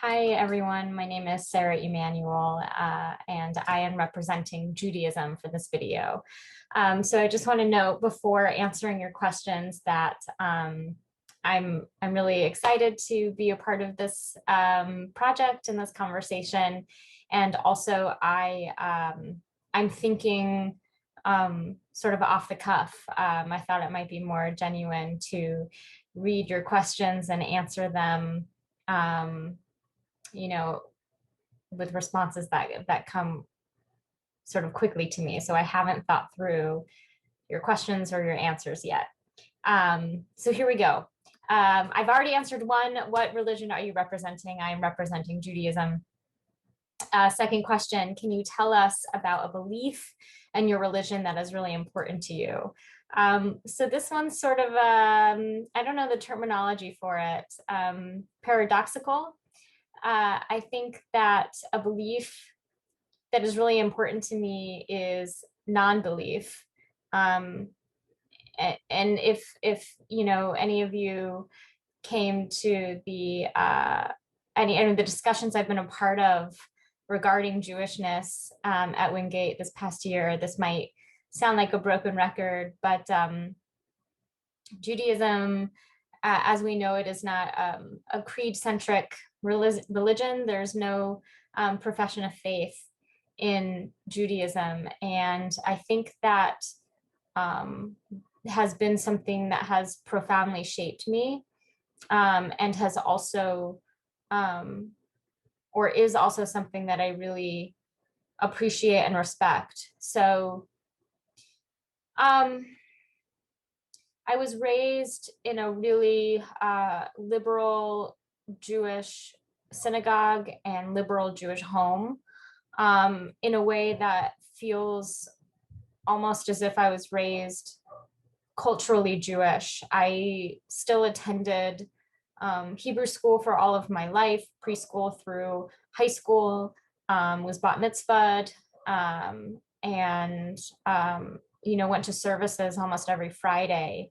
Hi, everyone. My name is Sarah Emanuel, and I am representing Judaism for this video. So I just want to note before answering your questions that I'm really excited to be a part of this project and this conversation. And also, I'm thinking sort of off the cuff. I thought it might be more genuine to read your questions and answer them. Um, with responses that come sort of quickly to me. So I haven't thought through your questions or your answers yet. So here we go. I've already answered one. What religion are you representing? I am representing Judaism. Second question, can you tell us about a belief and your religion that is really important to you? So this one's sort of, I don't know the terminology for it, paradoxical. I think that a belief that is really important to me is non-belief. And if any of you came to the any of the discussions I've been a part of regarding Jewishness at Wingate this past year, this might sound like a broken record, but Judaism, as we know it, is not a creed-centric religion. There's no profession of faith in Judaism. And I think that has been something that has profoundly shaped me and has also, or is also something that I really appreciate and respect. So I was raised in a really liberal Jewish synagogue and liberal Jewish home in a way that feels almost as if I was raised culturally Jewish. I still attended Hebrew school for all of my life, preschool through high school, was bat mitzvahed, and went to services almost every Friday.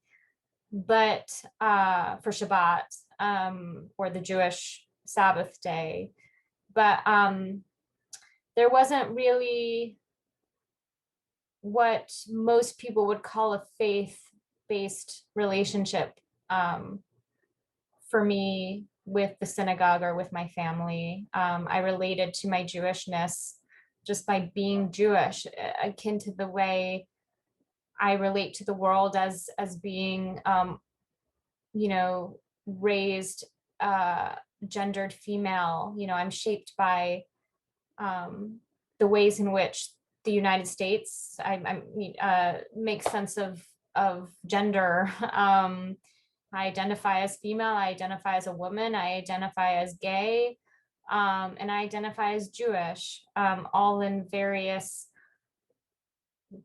But for Shabbat or the Jewish Sabbath day. But there wasn't really what most people would call a faith-based relationship for me with the synagogue or with my family. I related to my Jewishness just by being Jewish, akin to the way I relate to the world as being, raised gendered female. I'm shaped by the ways in which the United States make sense of gender. I identify as female. I identify as a woman. I identify as gay, and I identify as Jewish. All in various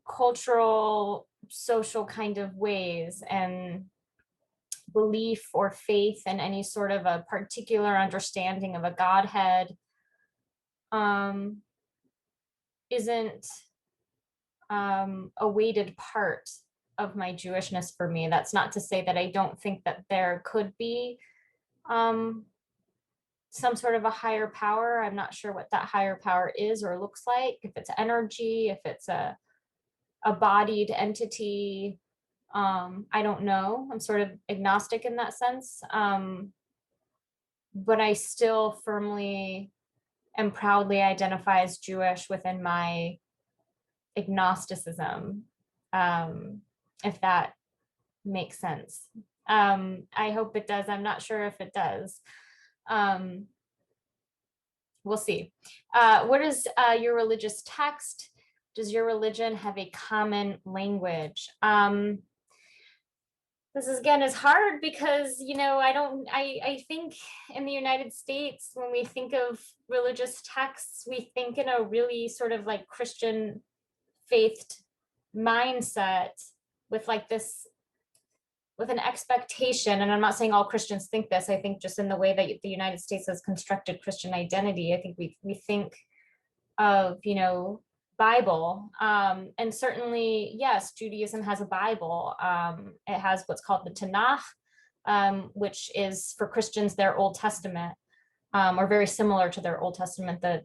cultural, social kind of ways, and belief or faith in any sort of a particular understanding of a Godhead isn't a weighted part of my Jewishness for me. That's not to say that I don't think that there could be some sort of a higher power. I'm not sure what that higher power is or looks like, if it's energy, if it's a bodied entity. I don't know. I'm sort of agnostic in that sense. But I still firmly and proudly identify as Jewish within my agnosticism, if that makes sense. I hope it does. I'm not sure if it does. We'll see. What is your religious text? Does your religion have a common language? This is, again, is hard because, I think in the United States, when we think of religious texts, we think in a really sort of like Christian faithed mindset with like this, with an expectation. And I'm not saying all Christians think this. I think just in the way that the United States has constructed Christian identity, I think we think of, Bible. And certainly, yes, Judaism has a Bible. It has what's called the Tanakh, which is for Christians their Old Testament. or very similar to their Old Testament. The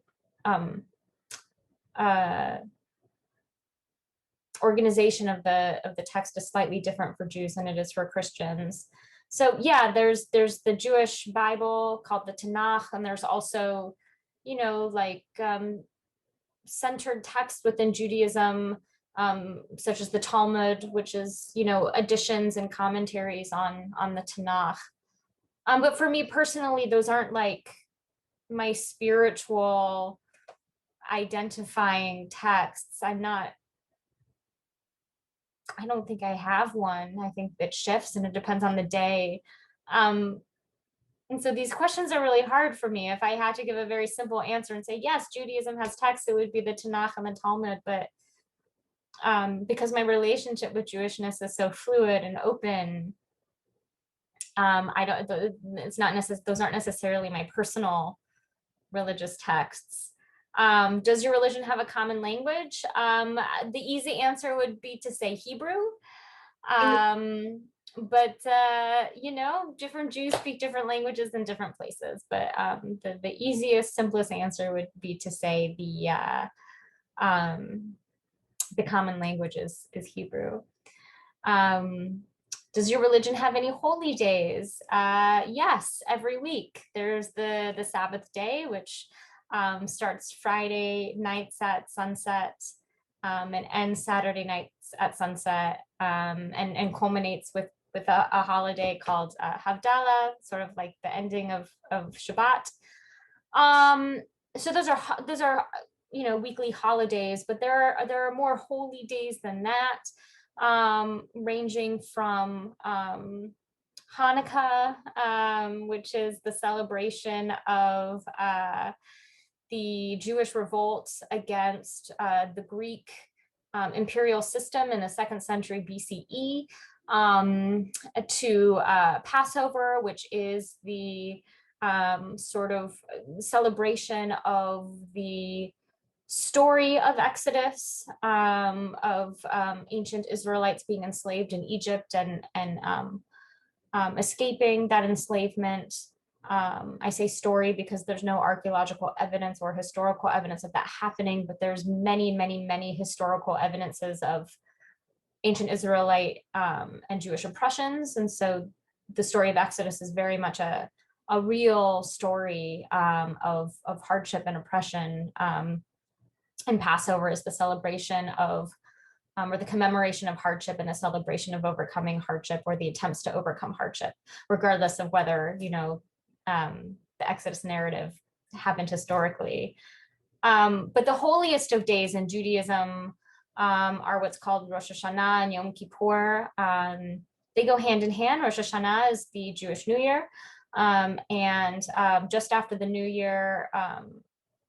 organization of the text is slightly different for Jews than it is for Christians. So yeah, there's the Jewish Bible called the Tanakh, and there's also, like centered text within Judaism, such as the Talmud, which is, additions and commentaries on the Tanakh. But for me personally, those aren't like my spiritual identifying texts. I don't think I have one. I think it shifts and it depends on the day. And so these questions are really hard for me. If I had to give a very simple answer and say, yes, Judaism has texts, it would be the Tanakh and the Talmud. But because my relationship with Jewishness is so fluid and open, those aren't necessarily my personal religious texts. Does your religion have a common language? The easy answer would be to say Hebrew. But different Jews speak different languages in different places. But the easiest, simplest answer would be to say the common language is Hebrew. Does your religion have any holy days? Yes, every week. There's the Sabbath day, which starts Friday nights at sunset and ends Saturday nights at sunset, and culminates with a holiday called Havdalah, sort of like the ending of Shabbat. So those are weekly holidays, but there are more holy days than that, ranging from Hanukkah, which is the celebration of the Jewish revolt against the Greek imperial system in the 2nd century BCE, to Passover, which is the sort of celebration of the story of Exodus, of ancient Israelites being enslaved in Egypt and escaping that enslavement. I say story because there's no archaeological evidence or historical evidence of that happening, but there's many, many, many historical evidences of ancient Israelite and Jewish oppressions. And so the story of Exodus is very much a real story of hardship and oppression. And Passover is the celebration of, or the commemoration of hardship and the celebration of overcoming hardship, or the attempts to overcome hardship, regardless of whether, the Exodus narrative happened historically. But the holiest of days in Judaism are what's called Rosh Hashanah and Yom Kippur. They go hand in hand. Rosh Hashanah is the Jewish New Year. And just after the New Year,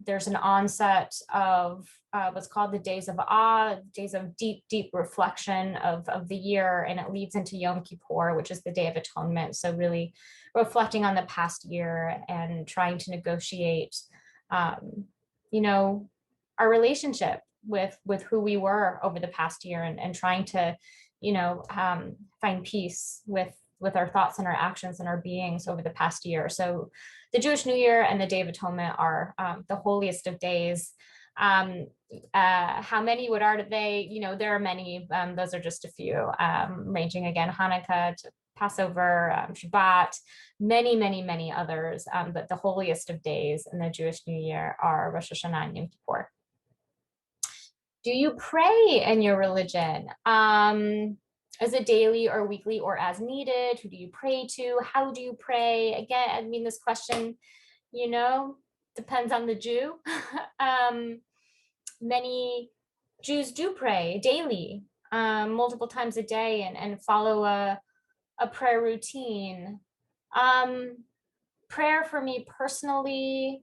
there's an onset of what's called the days of awe, days of deep, deep reflection of the year, and it leads into Yom Kippur, which is the Day of Atonement. So really reflecting on the past year and trying to negotiate, our relationship with who we were over the past year, and trying to, find peace with our thoughts and our actions and our beings over the past year. So the Jewish New Year and the Day of Atonement are the holiest of days. How many, what are they? There are many. Those are just a few, ranging again, Hanukkah to Passover, Shabbat, many, many, many others. But the holiest of days in the Jewish New Year are Rosh Hashanah and Yom Kippur. Do you pray in your religion? Is it daily or weekly or as needed? Who do you pray to? How do you pray? Again, this question, depends on the Jew. Many Jews do pray daily, multiple times a day, and follow a prayer routine. Prayer for me personally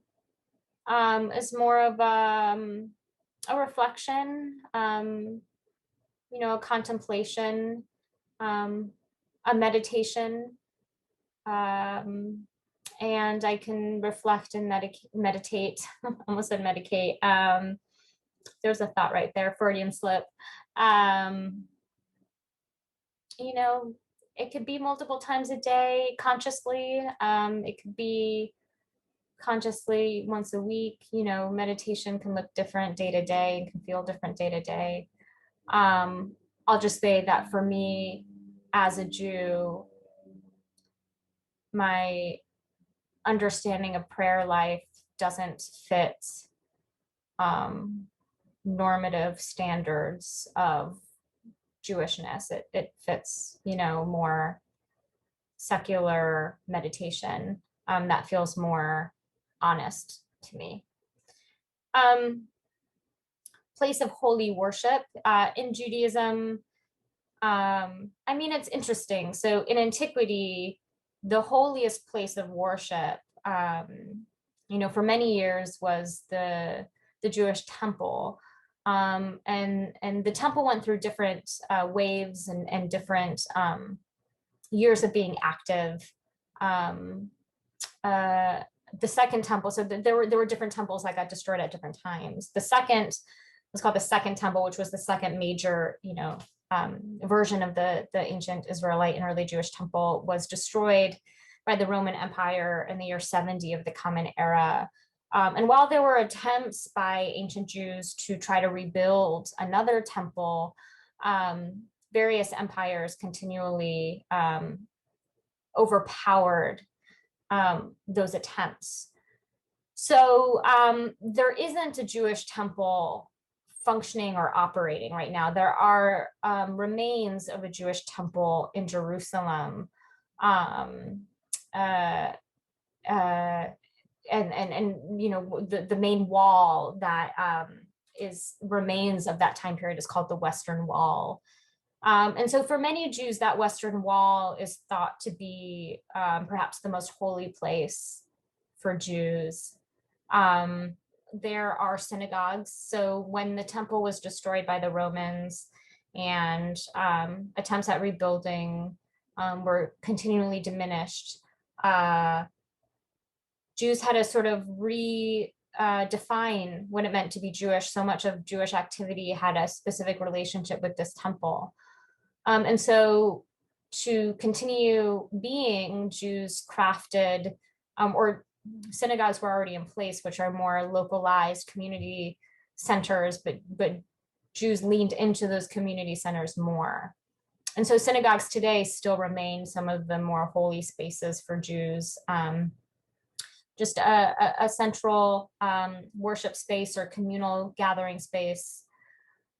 is more of a reflection, a contemplation, a meditation, and I can reflect and meditate. Almost said medicate. There's a thought right there, Freudian slip. It could be multiple times a day consciously. It could be consciously once a week. Meditation can look different day to day and can feel different day to day. I'll just say that for me as a Jew, my understanding of prayer life doesn't fit normative standards of Jewishness. It fits, more secular meditation that feels more honest to me. Place of holy worship in Judaism. It's interesting. So in antiquity, the holiest place of worship, for many years was the Jewish temple. And the temple went through different waves and different years of being active. The second temple, so there were different temples that got destroyed at different times. The second was called the Second Temple, which was the second major, version of the ancient Israelite and early Jewish temple, was destroyed by the Roman Empire in the year 70 of the Common Era. And while there were attempts by ancient Jews to try to rebuild another temple, various empires continually overpowered those attempts. So there isn't a Jewish temple functioning or operating right now. There are remains of a Jewish temple in Jerusalem, and the main wall that remains of that time period is called the Western Wall. And so for many Jews, that Western Wall is thought to be perhaps the most holy place for Jews. There are synagogues. So when the temple was destroyed by the Romans and attempts at rebuilding were continually diminished, Jews had to sort of redefine what it meant to be Jewish. So much of Jewish activity had a specific relationship with this temple. And so to continue being, Jews crafted, or synagogues were already in place, which are more localized community centers, but Jews leaned into those community centers more. And so synagogues today still remain some of the more holy spaces for Jews, just a central worship space or communal gathering space.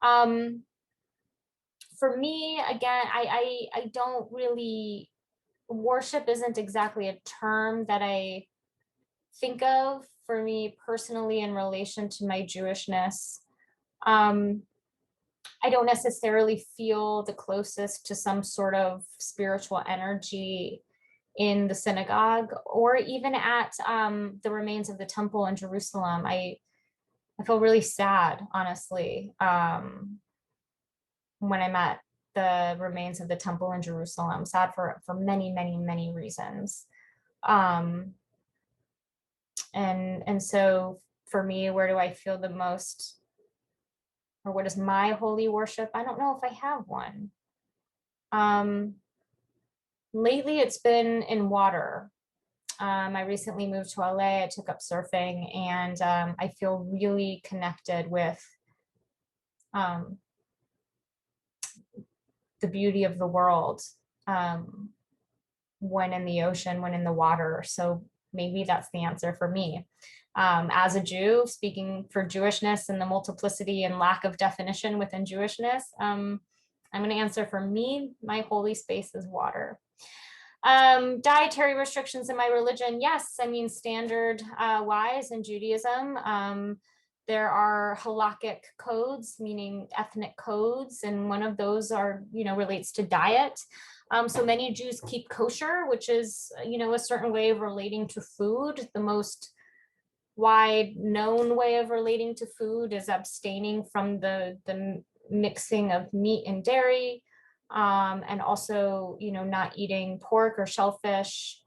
For me, again, I don't really, worship isn't exactly a term that I think of for me personally in relation to my Jewishness. I don't necessarily feel the closest to some sort of spiritual energy in the synagogue or even at the remains of the temple in Jerusalem. I feel really sad, honestly, when I'm at the remains of the temple in Jerusalem. Sad for many, many, many reasons. And so for me, where do I feel the most, or what is my holy worship? I don't know if I have one. Lately, it's been in water. I recently moved to LA. I took up surfing, and I feel really connected with the beauty of the world when in the ocean, when in the water. So maybe that's the answer for me. As a Jew, speaking for Jewishness and the multiplicity and lack of definition within Jewishness, I'm going to answer for me, my holy space is water. Dietary restrictions in my religion, yes. I mean, standard wise in Judaism, there are halakhic codes, meaning ethnic codes, and one of those are, relates to diet. So many Jews keep kosher, which is, a certain way of relating to food. The most wide known way of relating to food is abstaining from the mixing of meat and dairy, and also, not eating pork or shellfish.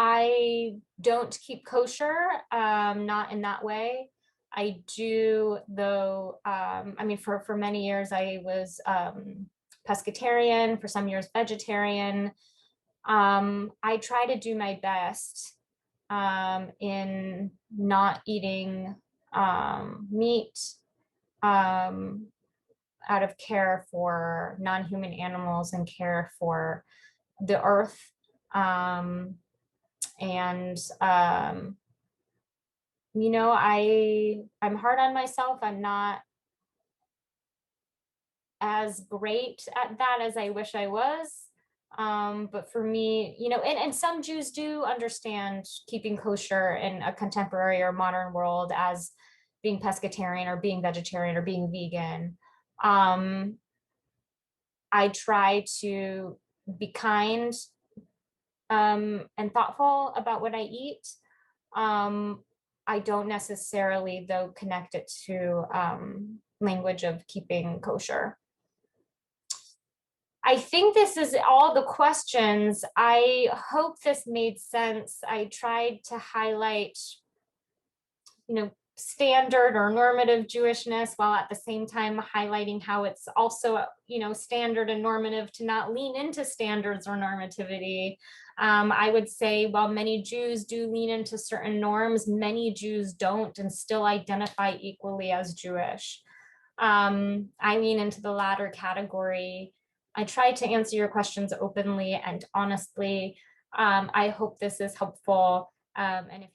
I don't keep kosher, not in that way. I do, though. For many years I was pescatarian, for some years vegetarian. I try to do my best in not eating meat out of care for non-human animals and care for the earth. You know, I'm hard on myself. I'm not as great at that as I wish I was. But for me, you know, and some Jews do understand keeping kosher in a contemporary or modern world as being pescatarian or being vegetarian or being vegan. I try to be kind and thoughtful about what I eat. I don't necessarily, though, connect it to language of keeping kosher. I think this is all the questions. I hope this made sense. I tried to highlight, you know, standard or normative Jewishness while at the same time highlighting how it's also, you know, standard and normative to not lean into standards or normativity. I would say while many Jews do lean into certain norms, many Jews don't and still identify equally as Jewish. I lean into the latter category. I tried to answer your questions openly and honestly. I hope this is helpful. And if